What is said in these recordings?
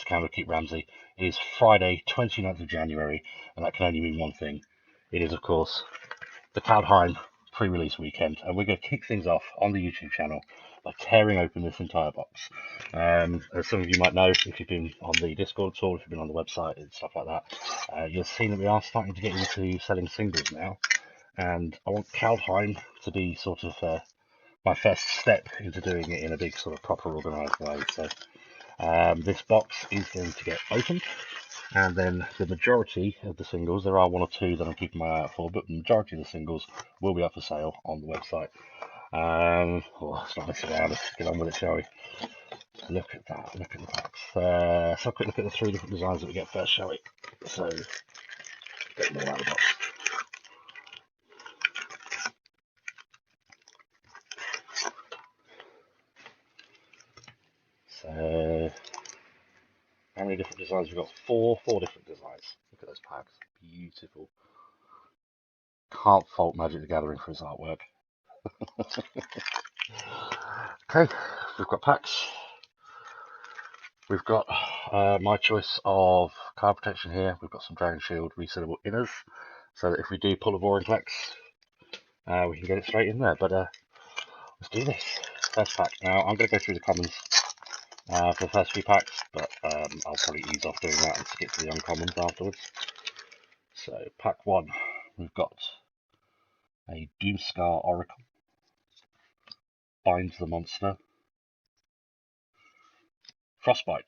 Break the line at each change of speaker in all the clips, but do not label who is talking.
camera, keep Ramsey. It is Friday, 29th of January, and that can only mean one thing. It is, of course, the Kaldheim pre-release weekend, and we're going to kick things off on the YouTube channel by tearing open this entire box. As some of you might know, if you've been on the Discord at all, if you've been on the website and stuff like that, you'll see that we are starting to get into selling singles now, and I want Kaldheim to be sort of my first step into doing it in a big sort of proper organised way. So this box is going to get opened, and then the majority of the singles, there are one or two that I'm keeping my eye out for, but the majority of the singles will be up for sale on the website. Let's not mess around, let's get on with it, shall we? Look at that, look at the box. Let's have a quick look at the three different designs that we get first, shall we? So, get them all out of the box. So, how many different designs? We've got four different designs. Look at those packs, beautiful. Can't fault Magic the Gathering for its artwork. Okay, we've got packs. We've got my choice of card protection here. We've got some Dragon Shield resealable inners, so that if we do pull a Vorinclex, we can get it straight in there. But let's do this. First pack. Now I'm going to go through the commons for the first few packs, but I'll probably ease off doing that and skip to the uncommons afterwards. So pack 1, we've got a Doomscar Oracle, Binds the Monster, Frostbite.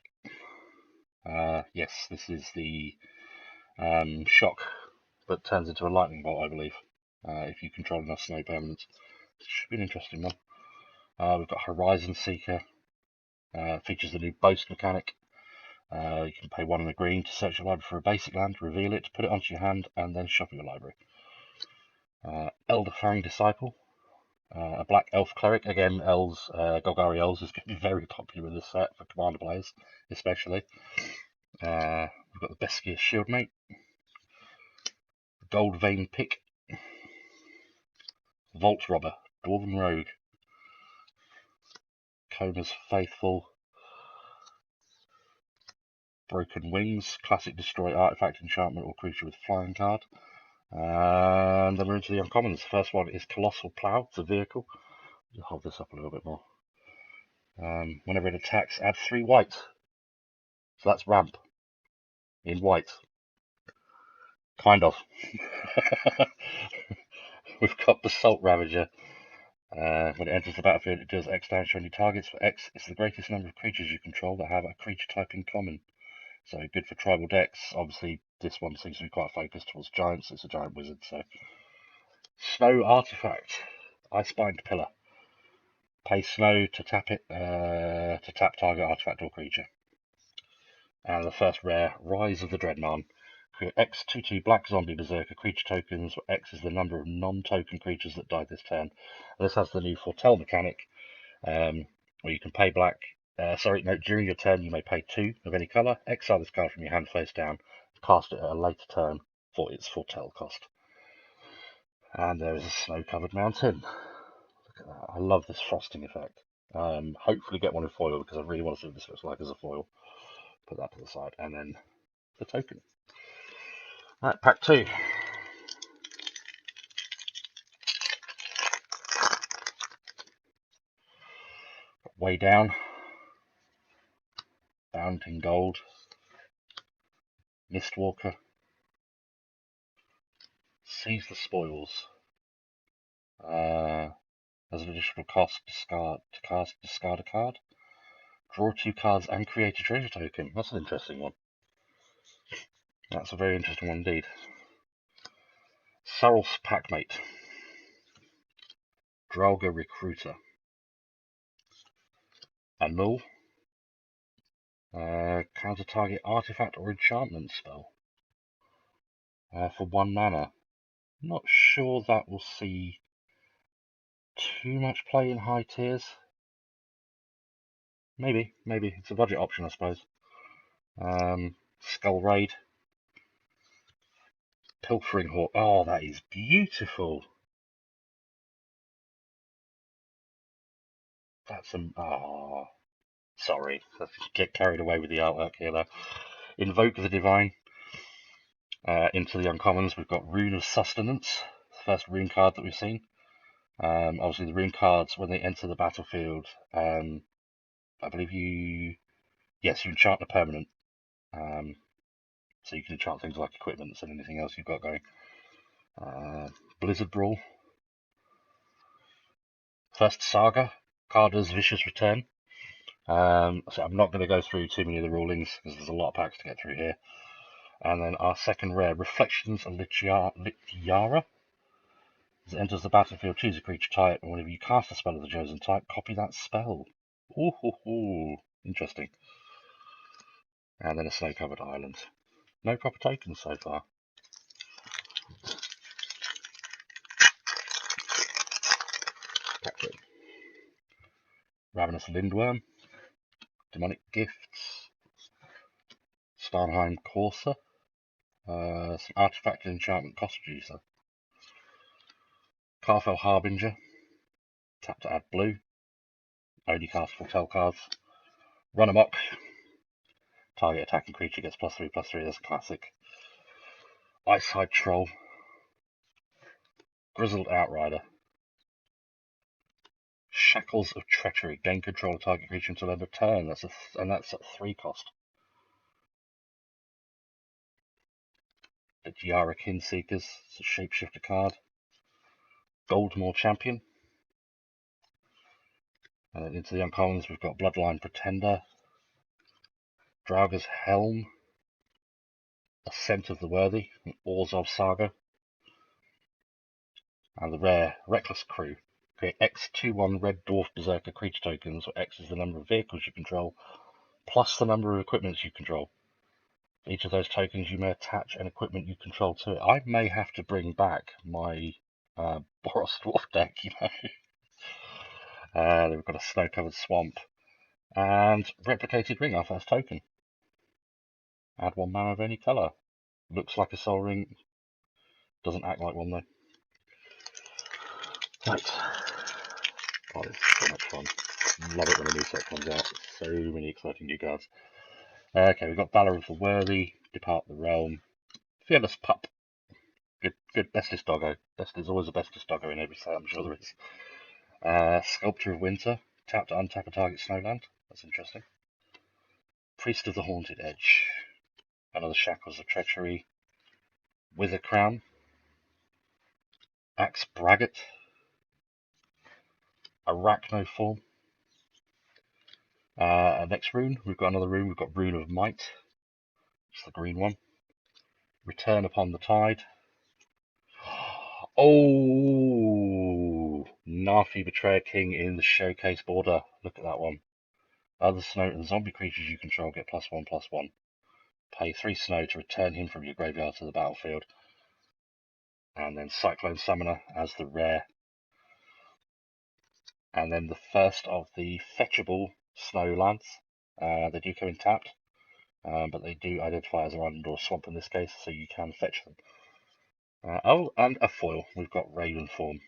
Yes, this is the shock, but turns into a lightning bolt, I believe, if you control enough snow permanents. It should be an interesting one. We've got Horizon Seeker, features the new Boast mechanic. You can pay 1 and a green to search your library for a basic land, reveal it, put it onto your hand, and then shuffle your library. Elderfang Disciple, a black elf cleric. Again, elves, Golgari elves is going to be very popular in this set for commander players, especially. We've got the Beskier Shieldmate, Gold Vein Pick, Vault Robber, Dwarven Rogue, Kona's Faithful, Broken Wings, classic destroy artifact, enchantment, or creature with flying card. And then we're into the uncommons. The first one is Colossal Plough, it's a vehicle. I'll hold this up a little bit more. Whenever it attacks, add 3 white. So that's ramp in white. Kind of. We've got Basalt Ravager. When it enters the battlefield, it deals X damage to any targets. For X, it's the greatest number of creatures you control that have a creature type in common. So good for tribal decks. Obviously, this one seems to be quite focused towards giants. It's a giant wizard. So, Snow Artifact, Ice-Bind Pillar. Pay snow to tap it, to tap target artifact or creature. And the first rare, Rise of the Dreadnought. Create X 2/2 Black Zombie Berserker creature tokens, where X is the number of non-token creatures that died this turn. And this has the new Foretell mechanic, where you can pay black. During your turn you may pay 2 of any colour, exile this card from your hand face down, cast it at a later turn for its Foretell cost. And there is a snow-covered mountain. Look at that. I love this frosting effect. Hopefully get one in foil, because I really want to see what this looks like as a foil. Put that to the side, and then the token. Right, pack 2. Way Down, Bound in Gold, Mistwalker, Seize the Spoils. As an additional cost, discard a card. Draw 2 cards and create a treasure token. That's an interesting one. That's a very interesting one indeed. Sarulf's Packmate, Draugr Recruiter, Annul, counter target artifact or enchantment spell for 1 mana. Not sure that will see too much play in high tiers. Maybe it's a budget option, I suppose. Skull Raid, Pilfering Hawk. Oh, that is beautiful. That's Sorry, let's get carried away with the artwork here though. Invoke the Divine. Into the uncommons, we've got Rune of Sustenance, the first rune card that we've seen. Obviously, the rune cards, when they enter the battlefield, I believe you enchant a permanent. So you can enchant things like equipments and anything else you've got going. Blizzard Brawl. First Saga, Karda's Vicious Return. So I'm not going to go through too many of the rulings because there's a lot of packs to get through here. And then our second rare, Reflections of Lityara. As it enters the battlefield, choose a creature type, and whenever you cast a spell of the chosen type, copy that spell. Ooh, interesting. And then a snow-covered island. No proper tokens so far. Pack 3. Ravenous Lindworm. Demonic Gifts. Starnheim Courser. Some Artifact and Enchantment Cost Reducer. Carfell Harbinger. Tap to add blue. Only cast Foretell cards. Run amok. Target attacking creature gets +3/+3. That's a classic. Icehide Troll. Grizzled Outrider. Shackles of Treachery. Gain control of target creature until end of turn. That's at 3 cost. The Giara Kinseekers. It's a shapeshifter card. Goldmoor Champion. And then into the uncommons, we've got Bloodline Pretender. Drauga's Helm. Ascent of the Worthy. Orzhov Saga. And the rare Reckless Crew. Create X 2/1 Red Dwarf Berserker creature tokens, where X is the number of vehicles you control, plus the number of equipments you control. For each of those tokens, you may attach an equipment you control to it. I may have to bring back my Boros Dwarf deck, you know. Then we've got a Snow-Covered Swamp. And Replicated Ring, our first token. Add 1 mana of any colour. Looks like a Sol Ring. Doesn't act like one though. Right. Oh, this is so much fun. Love it when a new set comes out. So many exciting new cards. Okay, we've got Valor of the Worthy, Depart the Realm, Fearless Pup. Good bestest doggo. There's always a bestest doggo in every set, I'm sure there is. Sculptor of Winter, tap to untap a target snowland. That's interesting. Priest of the Haunted Edge, another Shackles of Treachery, Wither Crown, Axe Braggart, Arachnoform. Next rune, we've got another rune. We've got Rune of Might. It's the green one. Return Upon the Tide. Oh, Nafi Betrayer King in the Showcase border. Look at that one. Other snow and zombie creatures you control get +1/+1. Pay 3 snow to return him from your graveyard to the battlefield. And then Cyclone Summoner as the rare. And then the first of the fetchable snow lands. They do come in tapped, but they do identify as an island or a swamp in this case, so you can fetch them. Oh, and a foil. We've got Raven Form.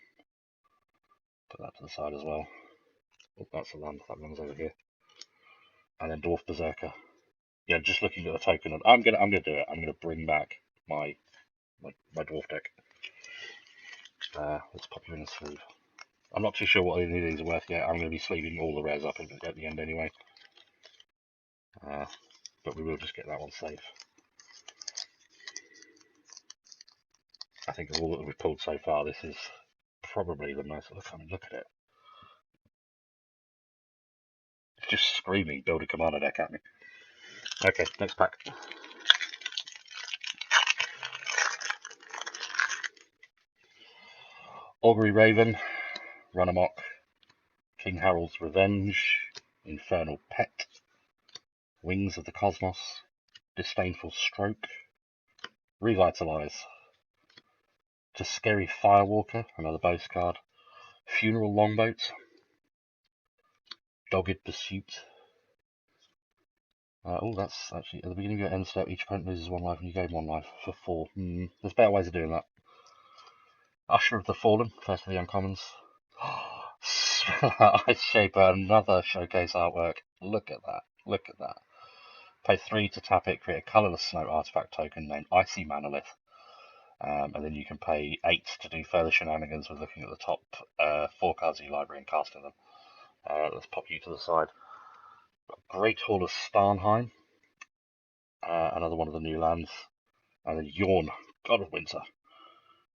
Put that to the side as well. Oh, that's a land. That one's over here. And then Dwarf Berserker. Yeah, just looking at the token. I'm gonna do it. I'm gonna bring back my dwarf deck. Let's pop you in a sleeve. I'm not too sure what any of these are worth yet. I'm going to be sleeving all the rares up at the end anyway. But we will just get that one safe. I think of all that we've pulled so far, this is probably the most. Look at it. It's just screaming build a commander deck at me. Okay, next pack. Augury Raven, Run Amok, King Harold's Revenge, Infernal Pet, Wings of the Cosmos, Disdainful Stroke, Revitalize, Tuskerry Firewalker, another boast card, Funeral Longboat, Dogged Pursuit. Oh, that's actually at the beginning of your end step, each opponent loses 1 life and you gain 1 life for 4. There's better ways of doing that. Usher of the Fallen, first of the uncommons. Ice Shaper, another showcase artwork. Look at that. Look at that. Pay 3 to tap it, create a colourless snow artifact token named Icy Manolith. And then you can pay 8 to do further shenanigans with looking at the top 4 cards of your library and casting them. Let's pop you to the side. Great Hall of Starnheim, another one of the new lands. And then Yawn, God of Winter.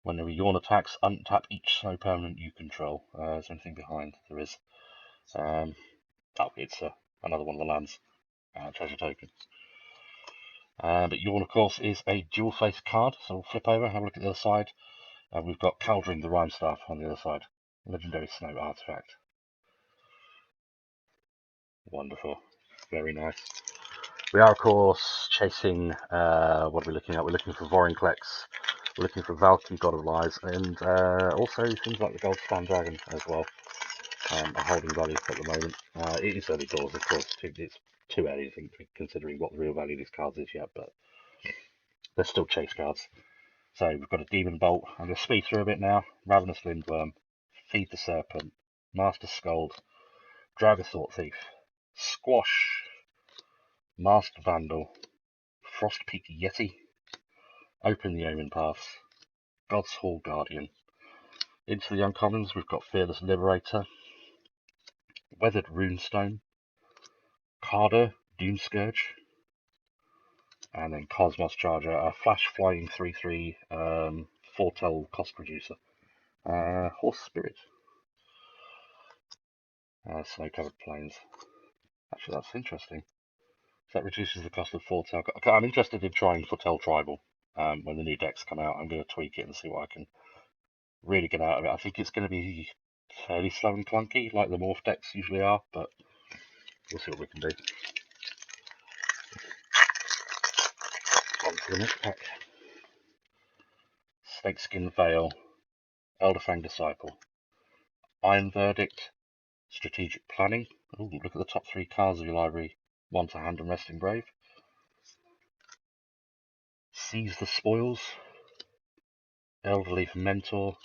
Whenever Yawn attacks, untap each snow permanent you control. Is there anything behind? There is. It's another one of the lands. Treasure token. But Yawn, of course, is a dual-faced card, so we'll flip over and have a look at the other side. We've got Kaldheim the Rime Staff on the other side. Legendary snow artifact. Wonderful. Very nice. We are, of course, chasing, what are we looking at? We're looking for Vorinclex, we're looking for Valkyrie, God of Lies, and also things like the Gold Span Dragon as well. A holding value at the moment. It is early doors, of course. It's too early, I think, considering what the real value of these cards is yet, but they're still chase cards. So we've got a Demon Bolt. I'm going to speed through a bit now. Ravenous Lindworm, Feed the Serpent, Master Scold, Dragathorpe Thief, Squash, Master Vandal, Frostpeak Yeti, Open the Omen Paths, God's Hall Guardian. Into the uncommons, we've got Fearless Liberator, Weathered Runestone, Carder, Dune Scourge, and then Cosmos Charger, a flash flying 3/3 foretell cost reducer. Horse Spirit, Snow Covered Plains. Actually, that's interesting. So that reduces the cost of foretell. I'm interested in trying foretell tribal. When the new decks come out, I'm going to tweak it and see what I can really get out of it. I think it's going to be fairly slow and clunky, like the morph decks usually are, but we'll see what we can do. On to the next pack. Snakeskin Veil, Elderfang Disciple, Iron Verdict, Strategic Planning. Ooh, look at the top 3 cards of your library. 1 to hand and rest engrave. Seize the Spoils, Elderleaf Mentor,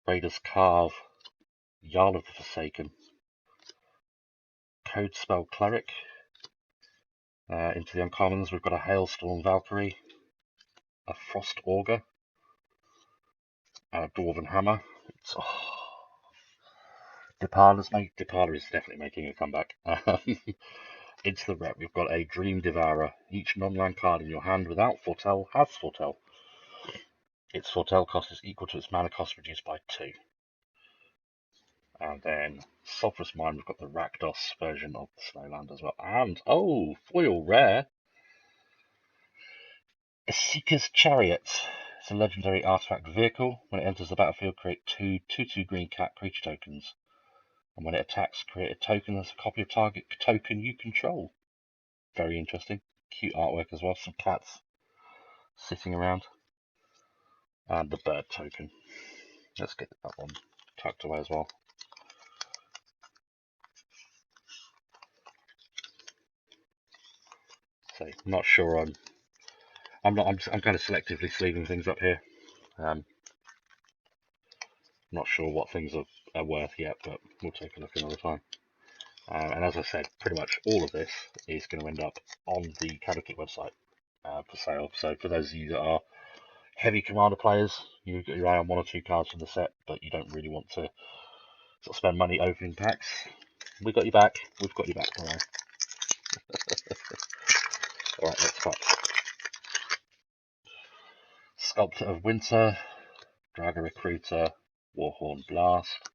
Raiders Carve, Jarl of the Forsaken, Code Spell Cleric. Into the uncommons, we've got a Hailstorm Valkyrie, a Frost Augur, and a Dwarven Hammer. Depala is definitely making a comeback. Into the rep, we've got a Dream Devourer. Each non-land card in your hand without Foretell has Foretell. Its Foretell cost is equal to its mana cost reduced by 2. And then Sulphurous Mine, we've got the Rakdos version of the Snowland as well. And, oh, foil rare, a Seeker's Chariot. It's a legendary artifact vehicle. When it enters the battlefield, create 2 2/2 green cat creature tokens. And when it attacks, create a token that's a copy of target token you control. Very interesting. Cute artwork as well. Some cats sitting around. And the bird token. Let's get that one tucked away as well. So, not sure I'm kind of selectively sleeving things up here. Not sure what things are worth yet, but we'll take a look another time. And as I said, pretty much all of this is going to end up on the Kaldheim website for sale. So for those of you that are heavy Commander players, you've got your eye on 1 or 2 cards from the set, but you don't really want to sort of spend money opening packs. We've got you back. We've got you back. All right. Alright, let's start. Sculptor of Winter, Draga Recruiter, Warhorn Blast,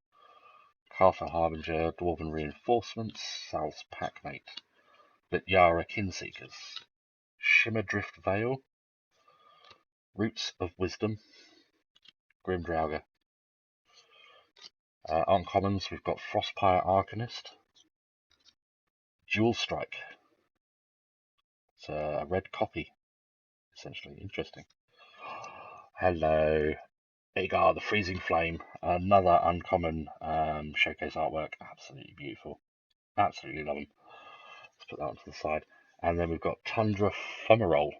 Cartha Harbinger, Dwarven Reinforcements, Sal's Packmate, Lityara Kinseekers, Shimmerdrift Veil, Roots of Wisdom, Grim Drauga. Uncommons, we've got Frostpire Arcanist, Dual Strike. It's a red copy, essentially. Interesting. Hello. There you go, the Freezing Flame. Another uncommon showcase artwork. Absolutely beautiful. Absolutely love them. Let's put that one to the side. And then we've got Tundra Fumarole.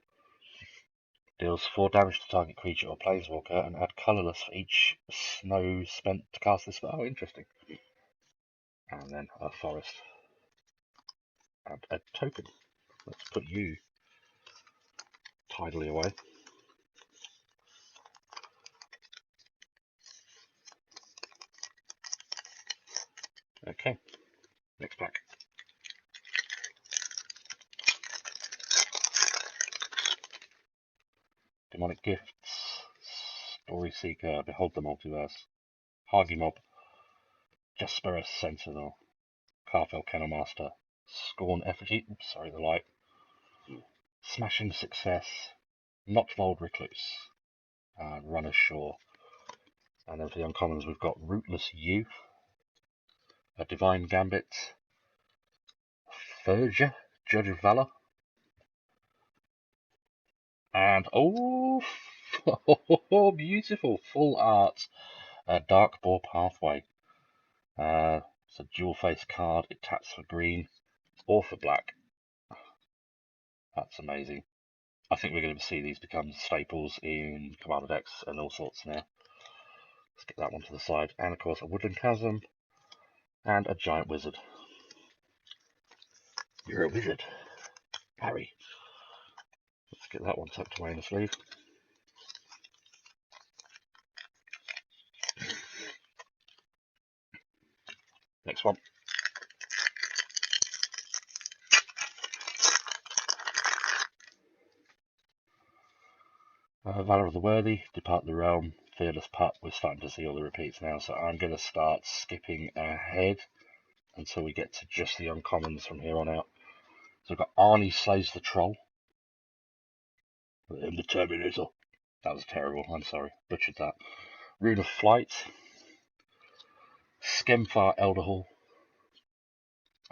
Deals 4 damage to target creature or planeswalker and add colourless for each snow spent to cast this spell. Oh, interesting. And then a Forest. and a token. Let's put you tidily away. Okay, next pack. Demonic Gifts, Story Seeker, Behold the Multiverse, Hagi Mob, Jasperus Sentinel, Carfel Kennel Master, Scorn Effigy, sorry the light, Smashing Success, Notvold Recluse, and Runner's Shore. And then for the uncommons we've got Rootless Youth, a Divine Gambit, Ferja, Judge of Valor, and oh, beautiful full art, Dark Boar Pathway. It's a dual face card, it taps for green or for black. That's amazing. I think we're going to see these become staples in Commander decks and all sorts now. Let's get that one to the side. And of course a Woodland Chasm and a Giant Wizard. You're a wizard, Harry. Let's get that one tucked away in the sleeve. Next one. Valor of the Worthy, Depart the Realm, Fearless Pup. We're starting to see all the repeats now, so I'm going to start skipping ahead until we get to just the uncommons from here on out. So we've got Arnie Slays the Troll. And the Terminator. That was terrible, I'm sorry. Butchered that. Rune of Flight. Skemfar Elderhall.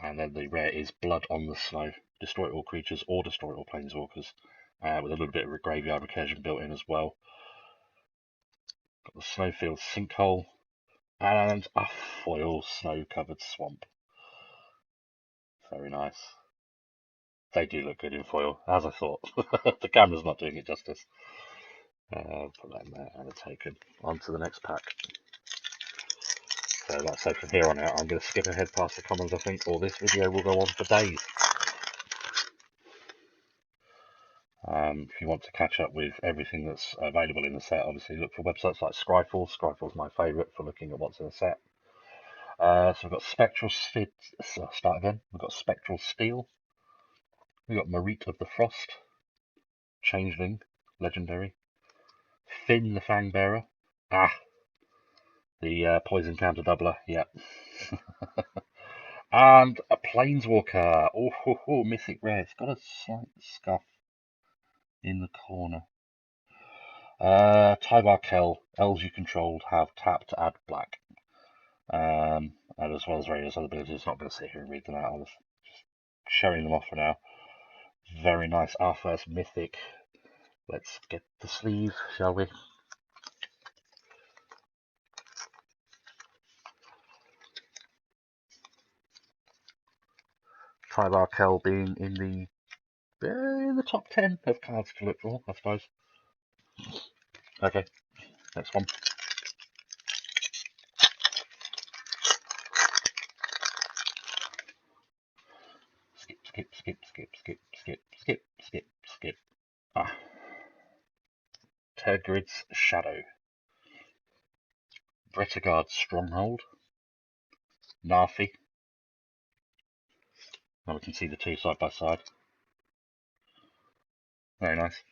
And then the rare is Blood on the Snow. Destroy all creatures or destroy all planeswalkers. With a little bit of a graveyard recursion built in as well. Got the Snowfield Sinkhole. And a foil snow-covered swamp. Very nice. They do look good in foil, as I thought. The camera's not doing it justice. Put that in there and a token. On to the next pack. So like I said, from here on out, I'm going to skip ahead past the commons, I think, or this video will go on for days. If you want to catch up with everything that's available in the set, obviously look for websites like Scryfall. Scryfall's my favourite for looking at what's in the set. So we've got Spectral Steel. Start again. We've got Spectral Steel. We've got Marite of the Frost. Changeling, legendary. Finn the Fangbearer. The poison counter doubler. Yep. And a Planeswalker. Oh, mythic rare. It's got a slight scuff in the corner. Tyvar Kell, elves you controlled have tapped to add black. And as well as various other abilities. Not going to sit here and read them out. I'm just showing them off for now. Very nice. Our first mythic. Let's get the sleeve, shall we? Tyvar Kell being in the top 10 of cards to look for, I suppose. Okay, next one. Skip. Tergrid's Shadow. Bretagard's Stronghold. Narfi. Now we can see the two side by side. Very nice.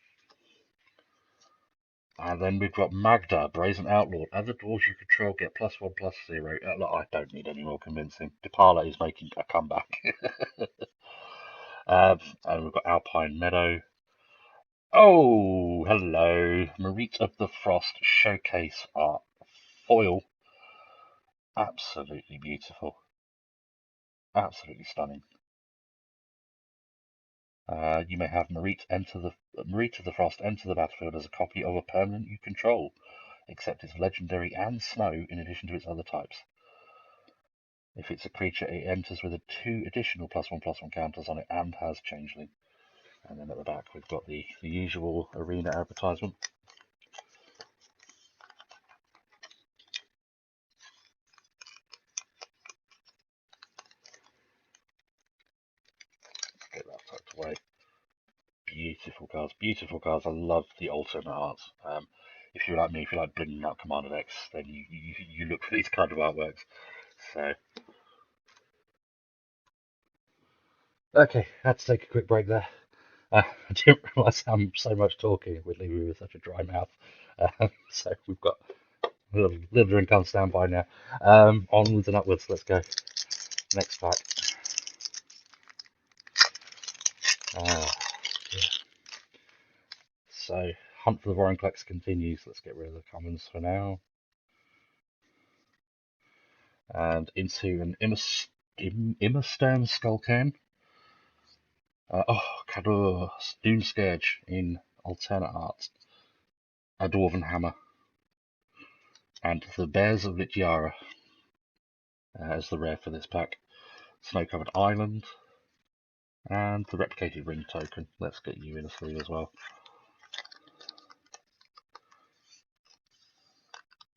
And then we've got Magda, Brazen Outlord. Other dwarves you control get +1/+0. Look, I don't need any more convincing. Depala is making a comeback. And we've got Alpine Meadow. Oh, hello. Marite of the Frost Showcase Art. Foil. Absolutely beautiful. Absolutely stunning. You may have Marite of the Frost enter the battlefield as a copy of a permanent you control, except it's legendary and snow in addition to its other types. If it's a creature, it enters with 2 additional +1/+1 counters on it and has Changeling. And then at the back we've got the usual arena advertisement. away. Beautiful cards, beautiful cards. I love the alternate art. If you're like me, if you like blinging out Commander decks, then you look for these kind of artworks. So, okay, had to take a quick break there. I didn't realise how so much talking would leave me with such a dry mouth. So we've got a little drink on standby now. Onwards and upwards, let's go. Next pack. Yeah. So, Hunt for the Vorinclex continues. Let's get rid of the commons for now. And into an Immerstern Skullcan. Cador Doomscourge in alternate art. A Dwarven Hammer. And the Bears of Lityara as the rare for this pack. Snow-covered Island. And the Replicated Ring token. Let's get you in a sleeve as well.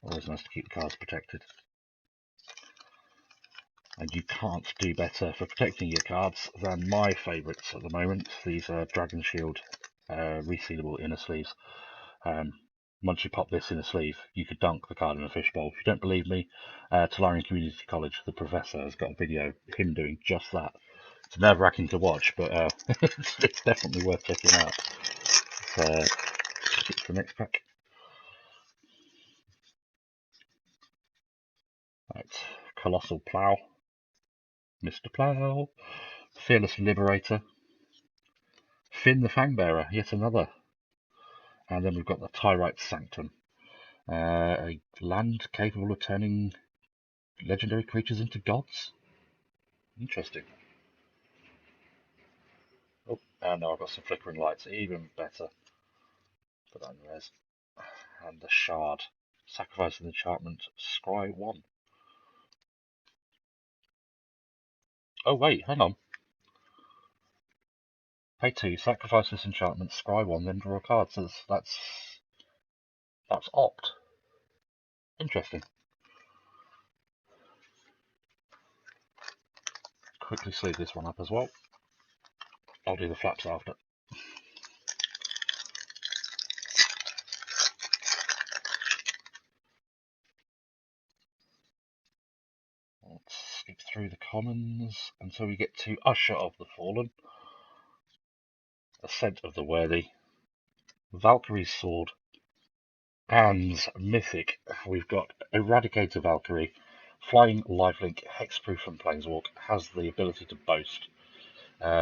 Always nice to keep the cards protected. And you can't do better for protecting your cards than my favourites at the moment. These are Dragon Shield resealable inner sleeves. Once you pop this in a sleeve, you could dunk the card in a fishbowl. If you don't believe me, Tolarian Community College, the professor, has got a video of him doing just that. It's nerve-wracking to watch, but it's definitely worth checking out. So, skip to the next pack. Right, Colossal Plough, Mr. Plough, Fearless Liberator, Finn the Fangbearer, yet another. And then we've got the Tyrite Sanctum, a land capable of turning legendary creatures into gods. Interesting. Oh, and now I've got some flickering lights, even better. Put that in the res. And the Shard, sacrifice an enchantment, scry 1. Oh wait, hang on. Pay 2, sacrifice this enchantment, scry 1, then draw a card. So that's opt. Interesting. Quickly sleeve this one up as well. I'll do the flaps after. Let's skip through the commons until we get to Usher of the Fallen, Ascent of the Worthy, Valkyrie's Sword, and Mythic. We've got Eradicator Valkyrie, Flying Lifelink, Hexproof and Planeswalk, has the ability to boast.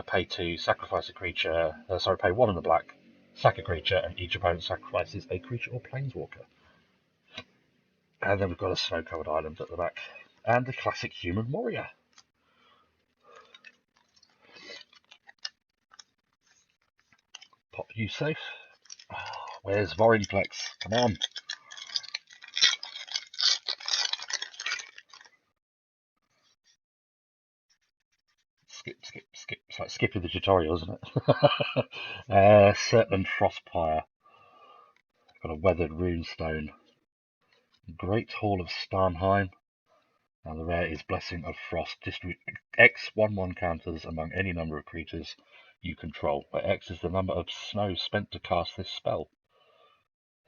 Pay 2, sacrifice a creature, pay 1 in the black, sack a creature, and each opponent sacrifices a creature or Planeswalker. And then we've got a snow-covered island at the back, and the classic Human Warrior. Pop you safe. Where's Vorinclex? Come on. Skip. It's like skipping the tutorial, isn't it? Certain Frostpire. Got a Weathered Runestone. Great Hall of Starnheim. And the rare is Blessing of Frost. Distribute X 1/1 counters among any number of creatures you control, where X is the number of snow spent to cast this spell.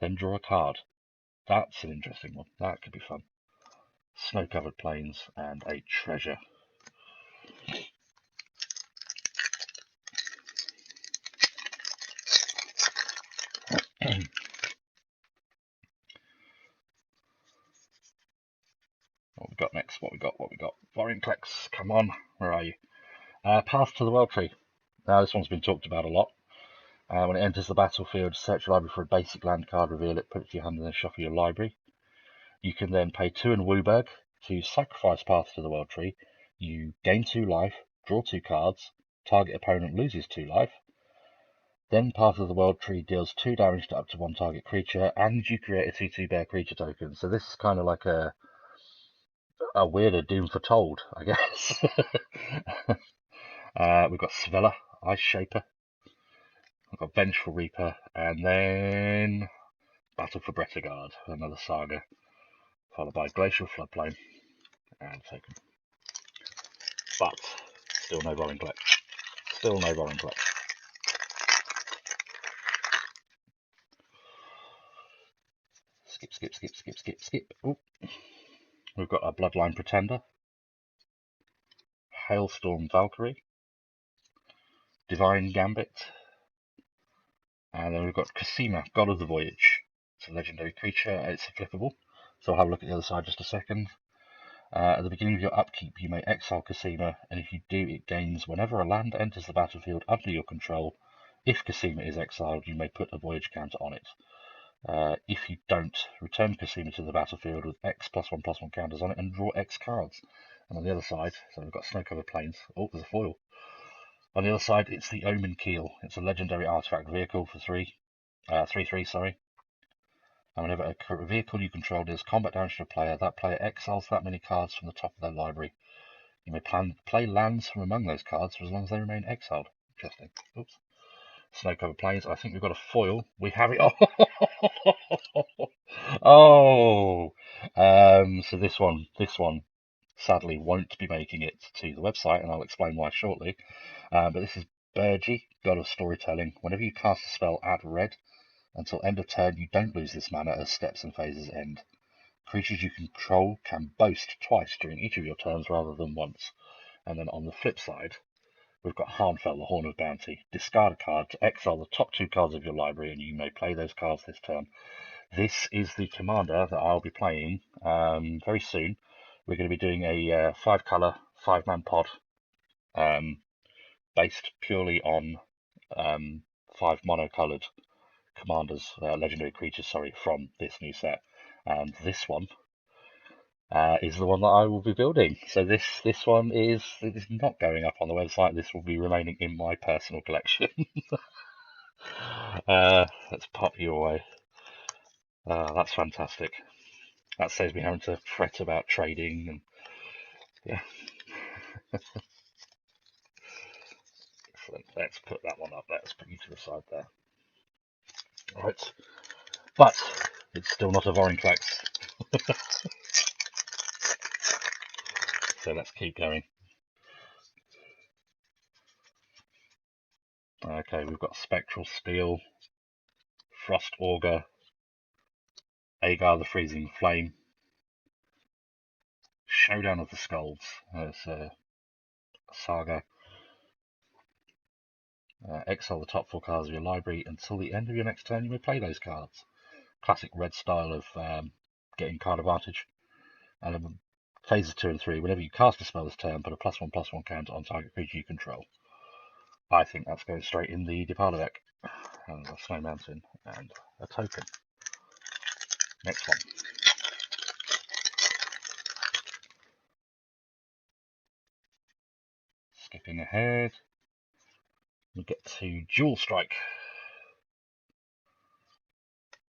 Then draw a card. That's an interesting one. That could be fun. Snow-covered plains and a treasure. What we got next? What we got? Vorinclex, come on. Where are you? Path to the World Tree. Now, this one's been talked about a lot. When it enters the battlefield, search your library for a basic land card, reveal it, put it to your hand, and then shuffle your library. You can then pay 2 in Wooburg to sacrifice Path to the World Tree. You gain 2 life, draw 2 cards, target opponent loses 2 life. Then Path of the World Tree deals 2 damage to up to 1 target creature, and you create a 2/2 bear creature token. So this is kind of like a weirder Doom Foretold, I guess. We've got Svella, Ice Shaper. We've got Vengeful Reaper, and then Battle for Bretagard, another saga, followed by Glacial Floodplain and token. But still no Vorinclex. skip. Ooh. We've got a Bloodline Pretender, Hailstorm Valkyrie, Divine Gambit, and then we've got Cosima, God of the Voyage. It's a legendary creature, it's flippable, so I'll have a look at the other side just a second. At the beginning of your upkeep, you may exile Cosima, and if you do, it gains whenever a land enters the battlefield under your control. If Cosima is exiled, you may put a Voyage counter on it. If you don't, return Cosima to the battlefield with X +1/+1 counters on it and draw X cards. And on the other side, so we've got Snow-Covered Plains. Oh, there's a foil. On the other side, it's the Omen Keel. It's a legendary artifact vehicle for 3/3, sorry. And whenever a vehicle you control deals combat damage to a player, that player exiles that many cards from the top of their library. You may play lands from among those cards for as long as they remain exiled. Interesting. Oops. Snow-Covered Plains. I think we've got a foil. We have it. Oh. So this one, sadly won't be making it to the website, and I'll explain why shortly. But this is Burgi, God of Storytelling. Whenever you cast a spell, add red. Until end of turn, you don't lose this mana as steps and phases end. Creatures you control can boast twice during each of your turns rather than once. And then on the flip side, we've got Harnfell, the Horn of Bounty. Discard a card to exile the top 2 cards of your library, and you may play those cards this turn. This is the commander that I'll be playing very soon. We're going to be doing a 5-colour, 5-man pod based purely on 5 mono-coloured commanders, legendary creatures, sorry, from this new set. And this one is the one that I will be building. So this one is not going up on the website. This will be remaining in my personal collection. Let's pop you away. That's fantastic. That saves me having to fret about trading and yeah. Excellent. Let's put that one up. Let's put you to the side there. Right. But it's still not a Vorinclex. So let's keep going. Okay, we've got Spectral Steel, Frost Augur, Agar the Freezing Flame, Showdown of the Skulls. It's a saga. Exile the top 4 cards of your library. Until the end of your next turn, you may play those cards. Classic red style of getting card advantage. And then phases 2 and 3, whenever you cast a spell this turn, put a +1/+1 counter on target creature you control. I think that's going straight in the Depala deck. And a Snow Mountain and a token. Next one. Skipping ahead, we get to Dual Strike.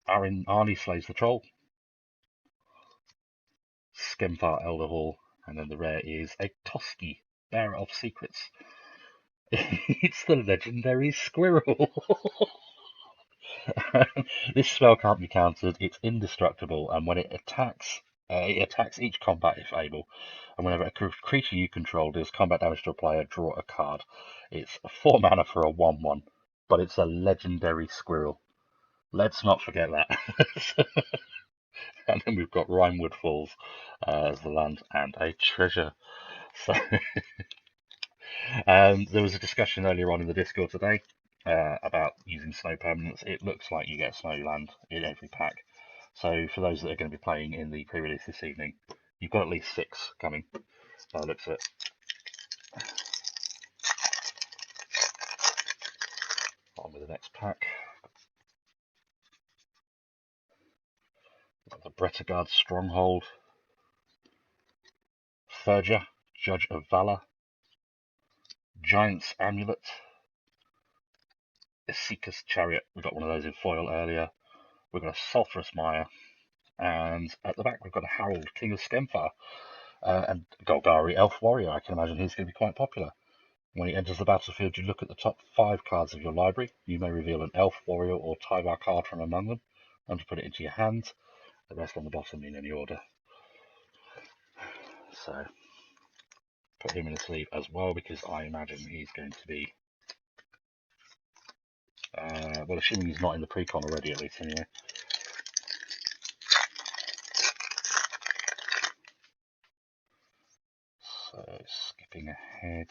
Arnie slays the troll. Skemfar Elder Hall, and then the rare is a Toski, Bearer of Secrets. It's the legendary squirrel. This spell can't be countered, it's indestructible, and when it attacks each combat if able. And whenever a creature you control deals combat damage to a player, draw a card. It's 4 mana for a 1/1, but it's a legendary squirrel. Let's not forget that. And then we've got Rimewood Falls as the land and a treasure. So there was a discussion earlier on in the Discord today about using snow permanents. It looks like you get snow land in every pack. So for those that are going to be playing in the pre-release this evening, you've got at least 6 coming. By the looks of it. On with the next pack. Got the Bretagard Stronghold, Thurger, Judge of Valor, Giant's Amulet, Isika's Chariot. We got one of those in foil earlier. We've got a Sulphurous Mire, and at the back we've got a Harold, King of Skemfar, and Golgari, Elf Warrior. I can imagine he's going to be quite popular. When he enters the battlefield, you look at the top 5 cards of your library. You may reveal an Elf Warrior or Tyvar card from among them, and to put it into your hands. The rest on the bottom in any order. So put him in a sleeve as well, because I imagine he's going to be well, assuming he's not in the pre-con already, at least anyway. So skipping ahead,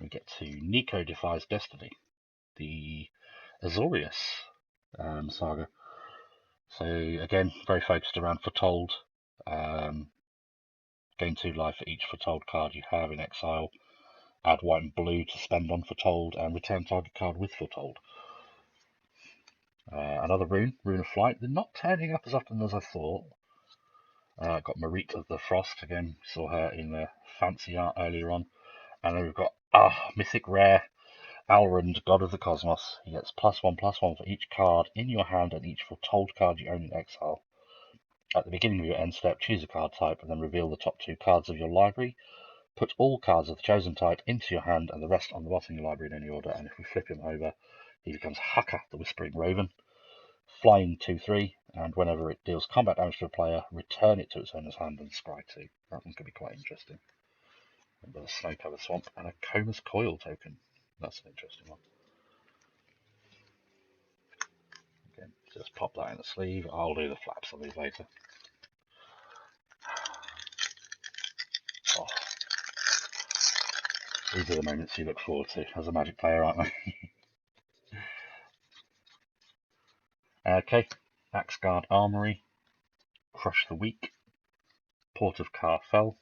we get to Niko Defies Destiny, the Azorius saga. So again, very focused around Foretold. Gain 2 life for each Foretold card you have in exile. Add white and blue to spend on Foretold, and return target card with Foretold. Another rune of flight. They're not turning up as often as I thought. Got Marit of the Frost again. Saw her in the fancy art earlier on. And then we've got mythic rare Alrund, God of the Cosmos. He gets +1/+1 for each card in your hand and each Foretold card you own in exile. At the beginning of your end step, choose a card type and then reveal the top 2 cards of your library. Put all cards of the chosen type into your hand and the rest on the bottom of your library in any order. And if we flip him over, he becomes Haka, the Whispering Raven. Flying 2/3, and whenever it deals combat damage to a player, return it to its owner's hand and scry 2. That one could be quite interesting. We've got a Snow-Covered Swamp and a Coma's Coil token. That's an interesting one. Again, just pop that in the sleeve. I'll do the flaps on these later. Oh. These are the moments you look forward to as a Magic player, aren't they? Okay, Axgard Armory, Crush the Weak, Port of Carfell.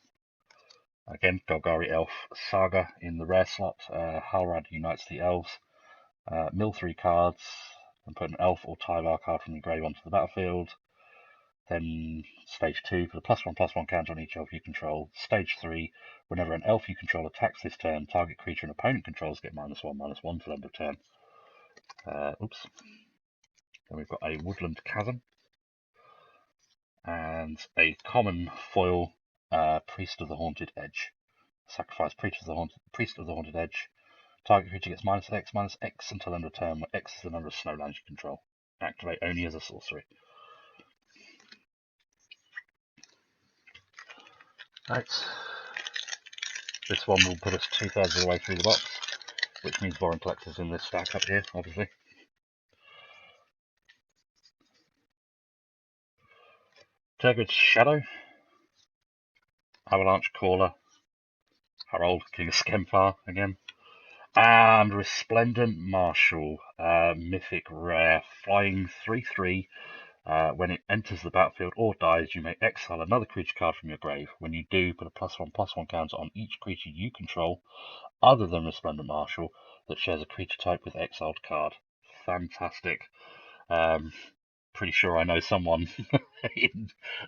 Again, Golgari Elf Saga in the rare slot. Halrad Unites the Elves. Mill 3 cards and put an Elf or Tyvar card from the grave onto the battlefield. Then stage 2, put a +1/+1 counter on each elf you control. Stage 3, whenever an elf you control attacks this turn, target creature an opponent controls get -1/-1 till end of turn. Oops. Then we've got a Woodland Chasm and a common foil Priest of the Haunted Edge. Sacrifice Priest of the Haunted Edge. Target creature gets -X until end of turn, where X is the number of snowlands you control. Activate only as a sorcery. Right. This one will put us 2/3 of the way through the box, which means Vorinclex is in this stack up here, obviously. Turgid's Shadow, Avalanche Caller, Harold, King of Skemfar again, and Resplendent Marshal, mythic rare, flying 3/3. When it enters the battlefield or dies, you may exile another creature card from your grave. When you do, put a +1/+1 counter on each creature you control, other than Resplendent Marshal, that shares a creature type with exiled card. Fantastic. Pretty sure I know someone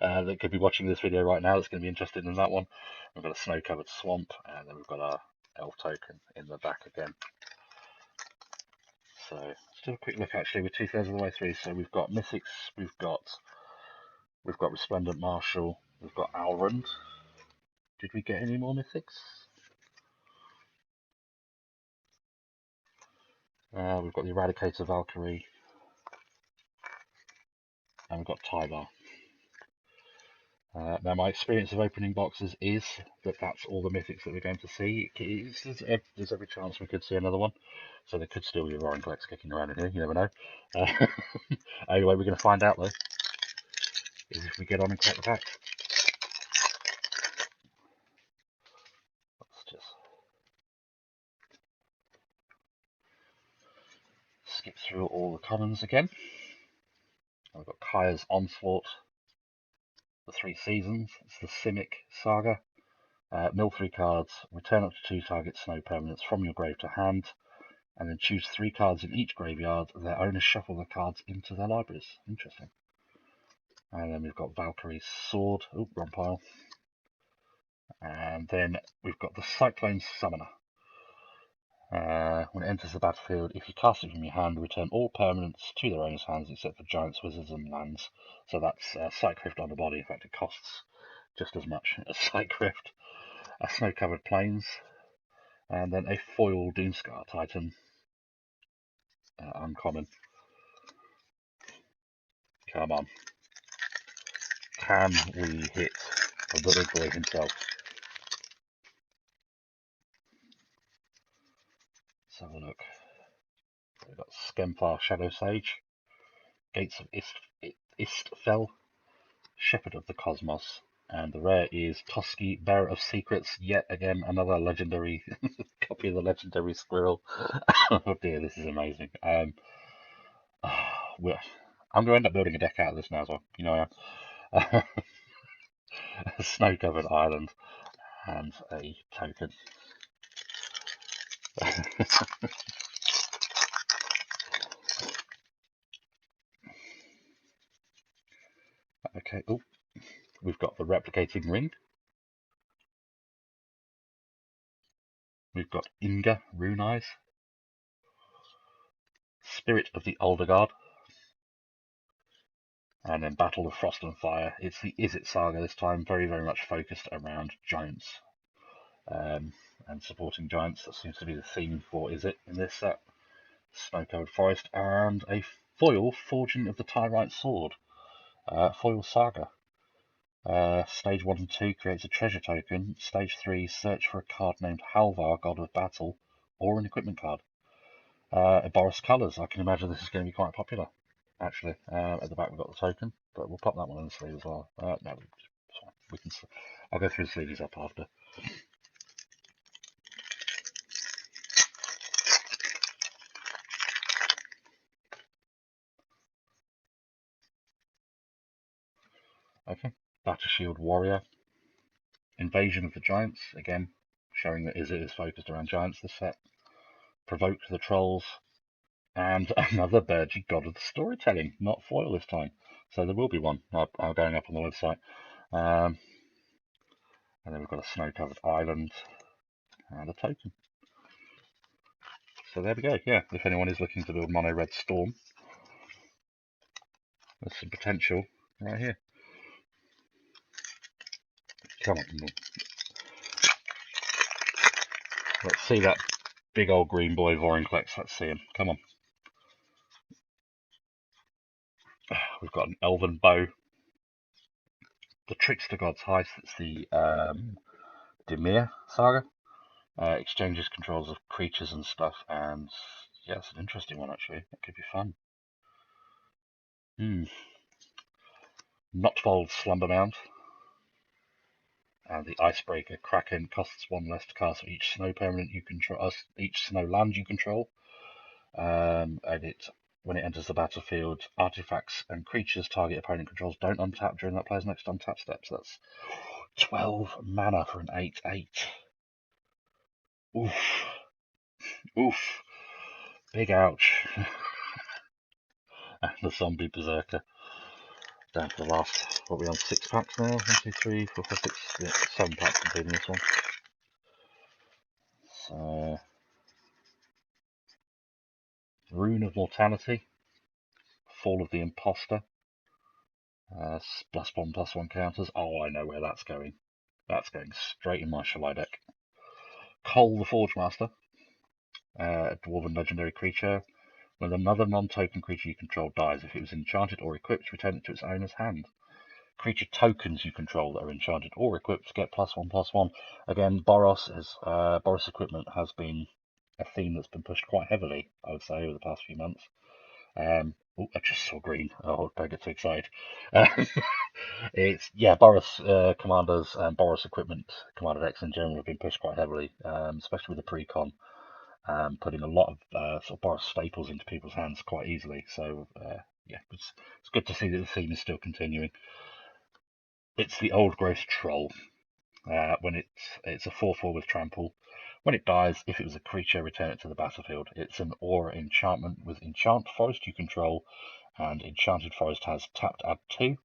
that could be watching this video right now that's going to be interested in that one. We've got a Snow-Covered Swamp, and then we've got our Elf token in the back again. So let's do a quick look. Actually, we're 2/3 of the way through. So we've got Mythics, we've got Resplendent Marshal, we've got Alrund. Did we get any more Mythics? We've got the Eradicator Valkyrie, and we've got Tyvar. Now, my experience of opening boxes is that that's all the mythics that we're going to see. There's every chance we could see another one, so there could still be a Vorinclex kicking around in here, you never know. Only way we're going to find out, though, is if we get on and crack the pack. Let's just skip through all the commons again. We've got Kaya's Onslaught, the 3 Seasons, it's the Simic Saga. Mill 3 cards, return up to 2 target snow permanents from your grave to hand, and then choose 3 cards in each graveyard. Their owners shuffle the cards into their libraries. Interesting. And then we've got Valkyrie's Sword. Oh, wrong pile. And then we've got the Cyclone Summoner. When it enters the battlefield, if you cast it from your hand, return all permanents to their owner's hands except for giants, wizards, and lands. So that's Sightcrypt on the body. In fact, it costs just as much as Sightcrypt. A Snow-Covered Plains, and then a foil Doomscar Titan, uncommon. Come on. Can we hit the big boy himself? Let's have a look. We've got Skemfar Shadow Sage, Gates of Istfell, Shepherd of the Cosmos, And the rare is Toski, Bearer of Secrets. Yet again, another legendary copy of the legendary squirrel. Oh dear, this is amazing. I'm going to end up building a deck out of this now as well. You know I am. A snow-covered island and a token. Okay. Oh, we've got the replicating ring. We've got Inga, Rune Eyes, Spirit of the Older God, and then Battle of Frost and Fire. It's the Izzet saga this time, very, very much focused around giants and supporting giants. That seems to be the theme for Izzet in this set. Snow-covered forest and a foil Forging of the Tyrite Sword. Foil saga. Stage 1 and 2 creates a treasure token. Stage 3, search for a card named Halvar, God of Battle, or an equipment card. Boris Colours, I can imagine this is going to be quite popular, actually. At the back we've got the token, but we'll pop that one in the sleeve as well. No, we can. I'll go through the sleeves up after. Okay, Battleshield Warrior. Invasion of the Giants, again, showing that Izzet is focused around giants this set. Provoke the Trolls, and another Bergy, God of the Storytelling, not foil this time. So there will be one going up on the website. And then we've got a snow-covered island and a token. So there we go. Yeah, if anyone is looking to build Mono Red Storm, there's some potential right here. Come on. Let's see that big old green boy Vorinclex. Let's see him. Come on. We've got an Elven Bow. The Trickster God's Heist. It's the Dimir saga. Exchanges controls of creatures and stuff. And yeah, it's an interesting one actually. That could be fun. Notvold Slumbermound. And the Icebreaker Kraken costs 1 less to cast for each snow permanent you control, each snow land you control. And when it enters the battlefield, artifacts and creatures target opponent controls don't untap during that player's next untap step. So that's 12 mana for an 8/8. Oof. Oof. Big ouch. And the Zombie Berserker. Down to the last, what are we on, 6 packs now? 1, 2, 3, 4, 5, 6, yeah, 7 packs including this one. So, Rune of Mortality, Fall of the Imposter, +1/+1 counters. Oh, I know where that's going. That's going straight in my Shalai deck. Cole the Forge Master, a Dwarven legendary creature. When another non-token creature you control dies, if it was enchanted or equipped, return it to its owner's hand. Creature tokens you control that are enchanted or equipped get +1/+1. Again, Boros equipment has been a theme that's been pushed quite heavily, I would say, over the past few months. Oh, I just saw green. Oh, don't get too excited. Boros commanders and Boros equipment, commander decks in general have been pushed quite heavily, especially with the pre-con, putting a lot of sort of Boros staples into people's hands quite easily. So yeah, it's good to see that the theme is still continuing. It's the Old Growth Troll. When it's a 4/4 with trample. When it dies, if it was a creature, return it to the battlefield. It's an aura enchantment with enchant forest you control, and enchanted forest has tapped add 2.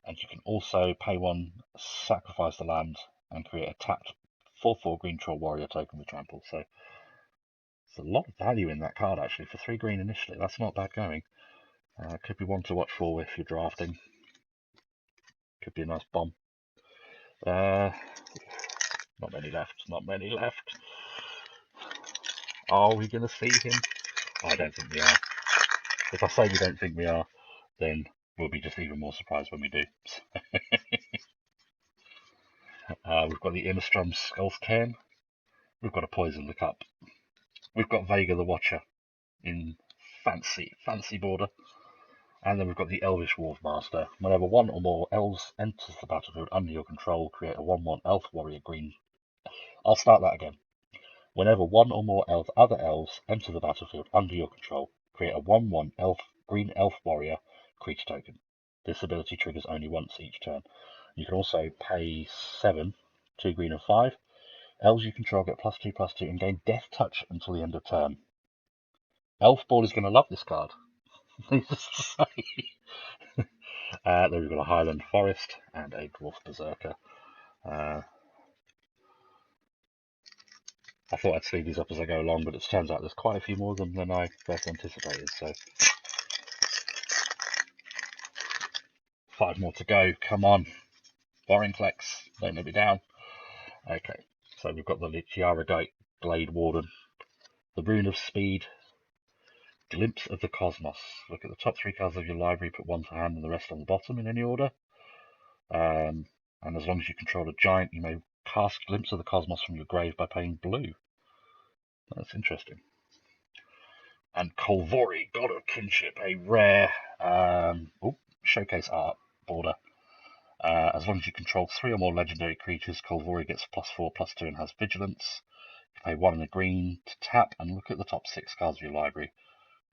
And you can also pay 1, sacrifice the land, and create a tapped 4/4 green troll warrior token with trample. So there's a lot of value in that card actually for 3 green initially. That's not bad going. Could be one to watch for if you're drafting. Could be a nice bomb. Not many left. Not many left. Are we going to see him? I don't think we are. If I say we don't think we are, then we'll be just even more surprised when we do. We've got the Immerstrom Skulls Cairn. We've got a Poison the Cup. We've got Vega the Watcher in fancy border. And then we've got the Elvish Master. Whenever one or more elves enters the battlefield under your control, create a 1/1 elf warrior green. I'll start that again. Whenever one or more other elves enter the battlefield under your control, create a 1/1 green elf warrior creature token. This ability triggers only once each turn. You can also pay 7, 2 green and 5. Elves you control get +2/+2 and gain Death Touch until the end of turn. Elf Ball is going to love this card. Needless to say. Then we've got a Highland Forest and a Dwarf Berserker. I thought I'd speed these up as I go along, but it turns out there's quite a few more of them than I first anticipated. So 5 more to go. Come on, Vorinclex, don't let me down. Okay, so we've got the Lichiara Glade Warden, the Rune of Speed, Glimpse of the Cosmos. Look at the top 3 cards of your library, put 1 to hand and the rest on the bottom in any order. And as long as you control a giant, you may cast Glimpse of the Cosmos from your grave by paying blue. That's interesting. And Kolvori, God of Kinship, a rare showcase art border. As long as you control 3 or more legendary creatures, Kolvori gets +4/+2 and has Vigilance. You pay 1 in the green to tap and look at the top 6 cards of your library.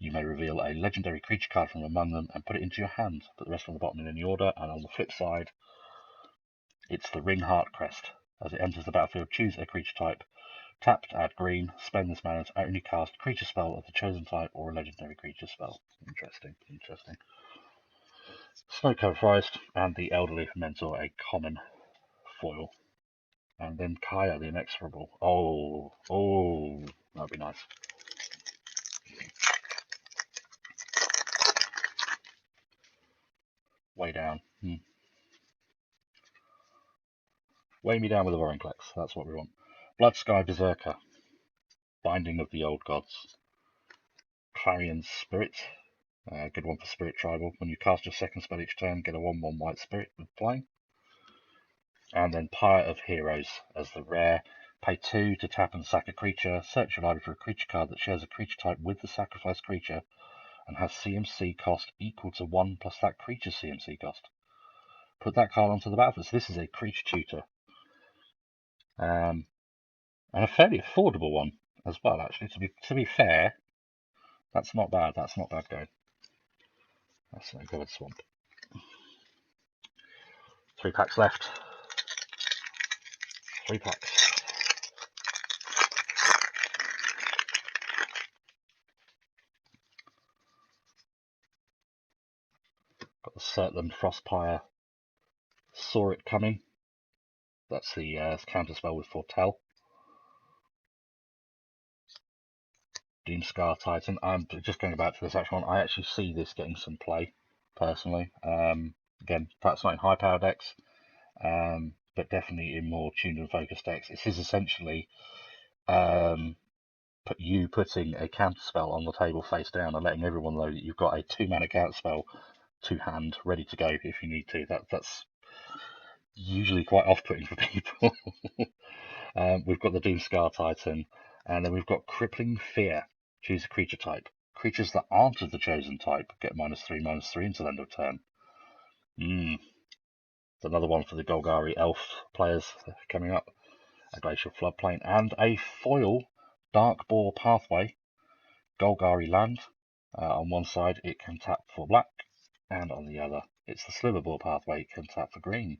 You may reveal a legendary creature card from among them and put it into your hand. Put the rest on the bottom in any order. And on the flip side, it's the Ringheart Crest. As it enters the battlefield, choose a creature type. Tap to add green. Spend this mana to only cast creature spell of the chosen type or a legendary creature spell. Interesting, interesting. Snow-covered Forest and the Elderly Mentor, a common foil. And then Kaya, the Inexorable. Oh, that'd be nice. Way down. Weigh me down with a Vorinclex. That's what we want. Bloodsky Berserker. Binding of the Old Gods. Clarion Spirit. Good one for Spirit Tribal. When you cast your second spell each turn, get a 1/1 white spirit with flying. And then Pyre of Heroes as the rare. Pay 2 to tap and sack a creature. Search your library for a creature card that shares a creature type with the sacrificed creature and has CMC cost equal to 1 plus that creature's CMC cost. Put that card onto the battlefield. So this is a creature tutor. And a fairly affordable one as well, actually. To be fair, that's not bad. That's not bad going. That's no good swamp. 3 packs left. 3 packs. Got the Surtland Frostpire. Saw it coming. That's the counterspell with Foretell. Doomscar Titan. I'm just going back to this actual one. I actually see this getting some play, personally. Again, perhaps not in high power decks, but definitely in more tuned and focused decks. This is essentially putting a counterspell on the table face down and letting everyone know that you've got a 2-mana counterspell to hand, ready to go if you need to. That's usually quite off-putting for people. We've got the Doomscar Titan, and then we've got Crippling Fear. Choose a creature type. Creatures that aren't of the chosen type get -3/-3 until end of turn. Another one for the Golgari Elf players coming up. A Glacial Floodplain and a foil Dark Boar Pathway. Golgari land. On one side it can tap for black, and on the other it's the Sliverboar Pathway, it can tap for green.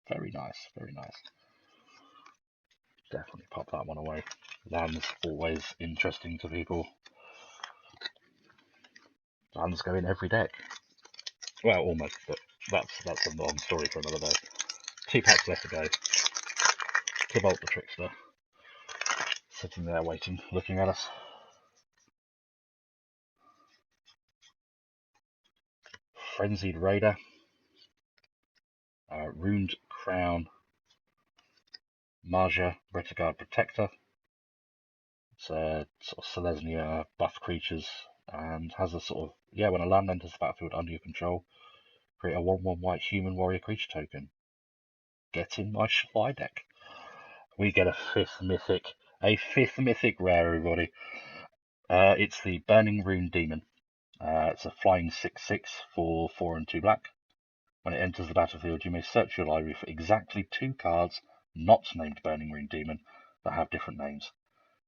Very nice, very nice. Definitely pop that one away. Land's always interesting to people. Lands go in every deck. Well, almost, but that's a long story for another day. 2 packs left to go. Tybalt the Trickster. Sitting there waiting, looking at us. Frenzied Raider. Runed Crown. Marja, Retagard Protector. It's a sort of Selesnya buff creatures and has a sort of, when a land enters the battlefield under your control, create a 1/1 white human warrior creature token. Get in my Shy deck. We get a 5th mythic. A 5th mythic rare, everybody. It's the Burning Rune Demon. It's a flying 6/6 for 4 and 2 black. When it enters the battlefield, you may search your library for exactly 2 cards not named Burning Rune Demon that have different names.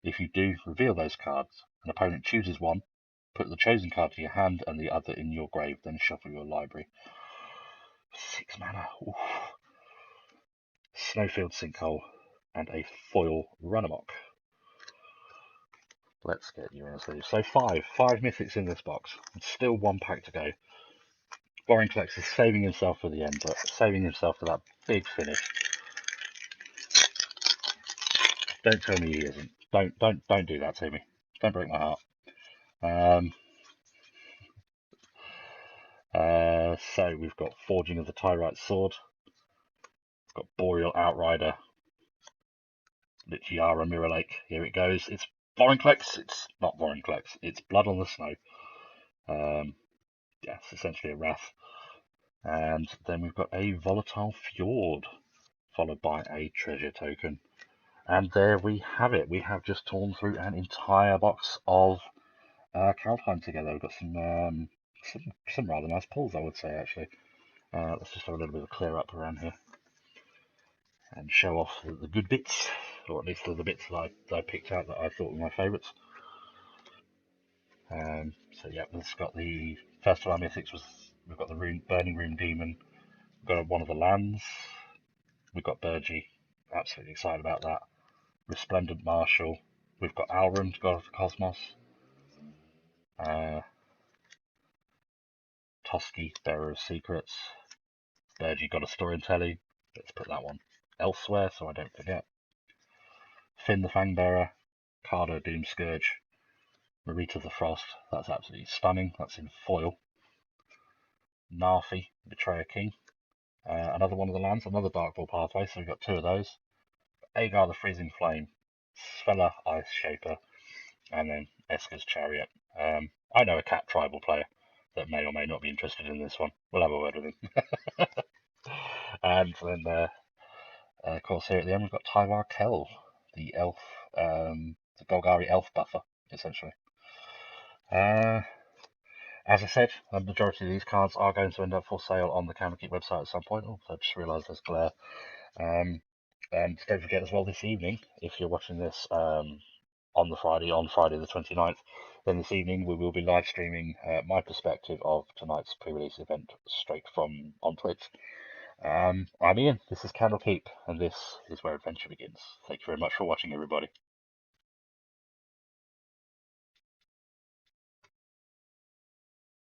If you do, reveal those cards. An opponent chooses one, put the chosen card to your hand and the other in your grave, then shuffle your library. 6 mana. Oof. Snowfield Sinkhole and a foil Runamok. Let's get you in these. So five mythics in this box. Still 1 pack to go. Vorinclex is saving himself for the end, but saving himself for that big finish. Don't tell me he isn't. Don't do that to me. Don't break my heart. So we've got Forging of the Tyrite Sword. We've got Boreal Outrider. Lichiara Mirror Lake. Here it goes. It's Vorinclex. It's not Vorinclex. It's Blood on the Snow. Yeah, it's essentially a Wrath. And then we've got a Volatile Fjord, followed by a Treasure Token. And there we have it. We have just torn through an entire box of Kaldheim together. We've got some rather nice pulls, I would say, actually. Let's just have a little bit of a clear up around here and show off the good bits, or at least the bits that I picked out that I thought were my favourites. So yeah, we've got the first of our mythics we've got the Burning Rune Demon. We've got one of the lands. We've got Burgi. Absolutely excited about that. Resplendent Marshal. We've got Alrund, God of the Cosmos. Toski, Bearer of Secrets. Burgi, God of Storytelling. Let's put that one elsewhere so I don't forget. Finn the Fangbearer. Cardo Doom Scourge. Marita the Frost. That's absolutely stunning. That's in foil. Narfi, Betrayer King. Another one of the lands, another Darkball Pathway, so we've got 2 of those. Agar the Freezing Flame. Svella Ice Shaper. And then Esker's Chariot. I know a cat tribal player that may or may not be interested in this one. We'll have a word with him. And then, of course, here at the end we've got Tyvar Kell, the elf, the Golgari elf buffer, essentially. As I said, the majority of these cards are going to end up for sale on the Candlekeep website at some point. Oh, I just realised there's glare. And don't forget as well, this evening, if you're watching this on Friday the 29th, then this evening we will be live streaming my perspective of tonight's pre-release event straight from on Twitch. I'm Ian, this is Candlekeep, and this is where adventure begins. Thank you very much for watching, everybody.